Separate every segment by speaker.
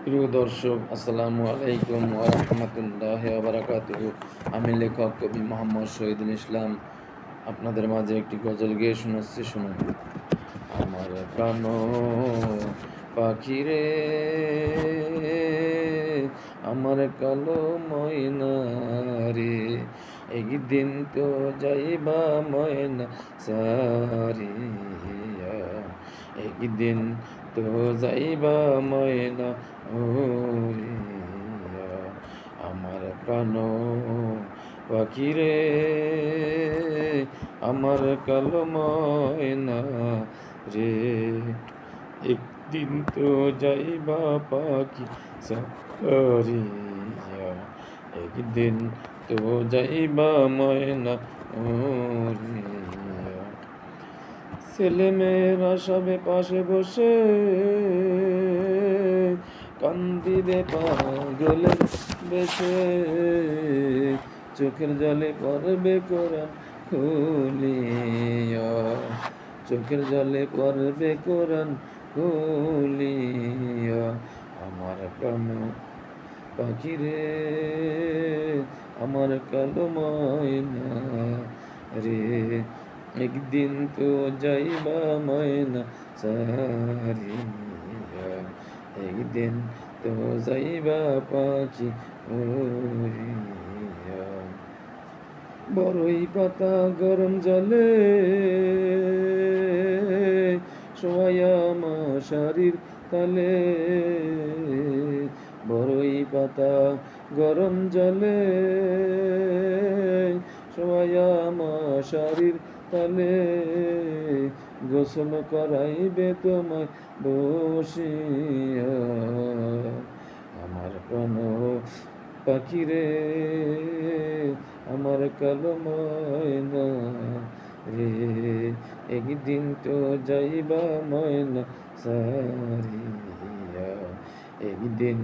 Speaker 1: প্রিয় দর্শক, আসসালামু আলাইকুম ওয়া রাহমাতুল্লাহি ওয়া বারাকাতুহু। আমি লেখক কবি মোহাম্মদ শহীদুল ইসলাম আপনাদের মাঝে একটি গজল গেয়ে শোনাচ্ছি, শুনুন। আমার প্রাণ পাখি রে, আমার কালো ময়না রে, একদিন তো যাইবা ময়না সারিয়া, একদিন তো যাইবা ময়না ওরিয়া। আমার প্রাণ পাখি রে, আমার কালো ময়না রে, একদিন তো যাইবা পাখি সারিয়া, একদিন তো যাইবা ময়না ওরিয়া। ছেলে মেয়েরা সবে পাশে বসে কান্দিবে পাগলের বেশে, চোখের জলে পড়বে কোরআন খুলিয়া, চোখের জলে পড়বে কোরআন খুলিয়া। আমার প্রাণ পাখি রে, আমার কালো ময়না রে, একদিন তো যাইবা ময়না সারিয়া, একদিন তো যাইবা পাখি উড়িয়া। বড়ই পাতা গরম জলে শোয়া মশারির তলে, বড়ই পাতা গরম জলে শোয়া মশারির তলে, গোসল করাইবে তোমায় বসিয়া। আমার প্রাণ পাখি রে, আমার কালো ময়না রে, একদিন তো যাইবা ময়না সারিয়া, একদিন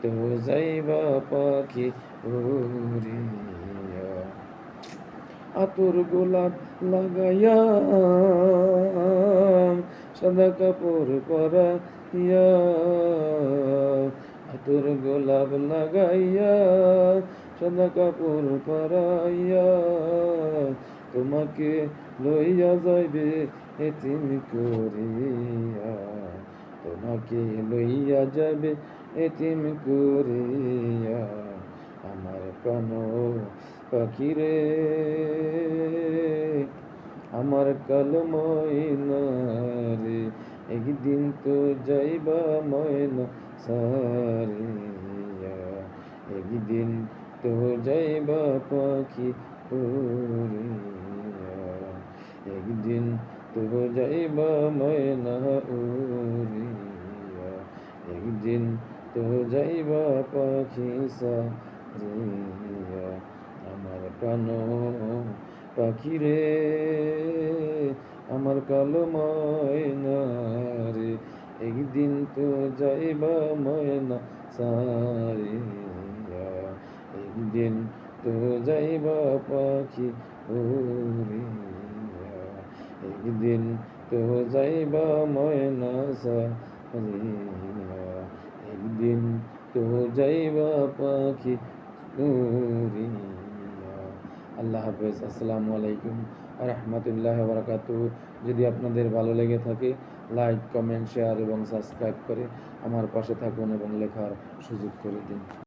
Speaker 1: তো যাইবা পাখি উড়িয়া। আতর গোলাপ লাগাইয়া সাদা কাপড় পরাইয়া, আতর গোলাপ লাগাইয়া সাদা কাপড় পরাইয়া, তোমাকে লইয়া যাইবে এতিম করিয়া, তোমাকে লইয়া যাবে এতিম করিয়া। আমার প্রাণ পাখি রে, আমার কালো ময়না রে, একদিন তো যাইবা ময়না সারিয়া, একদিন তো যাইবা পাখি উড়িয়া, একদিন তো যাইবা ময়না উড়িয়া, একদিন তো যাইবা পাখি সারিয়া। আমার প্রাণ পাখি রে, আমার কালো ময়না রে, একদিন তো যাইবা ময়না সারিয়া, একদিন তো যাইবা পাখি উড়িয়া, একদিন তো যাইবা ময়না সারিয়া, একদিন তো যাইবা পাখি উড়িয়া। আল্লাহ হাফেজ। আসসালামু আলাইকুম ওয়া রাহমাতুল্লাহি ওয়া বারাকাতুহু। যদি আপনাদের ভালো লেগে থাকে, লাইক, কমেন্ট, শেয়ার এবং সাবস্ক্রাইব করে আমার পাশে থাকুন এবং লেখার সুযোগ করে দিন।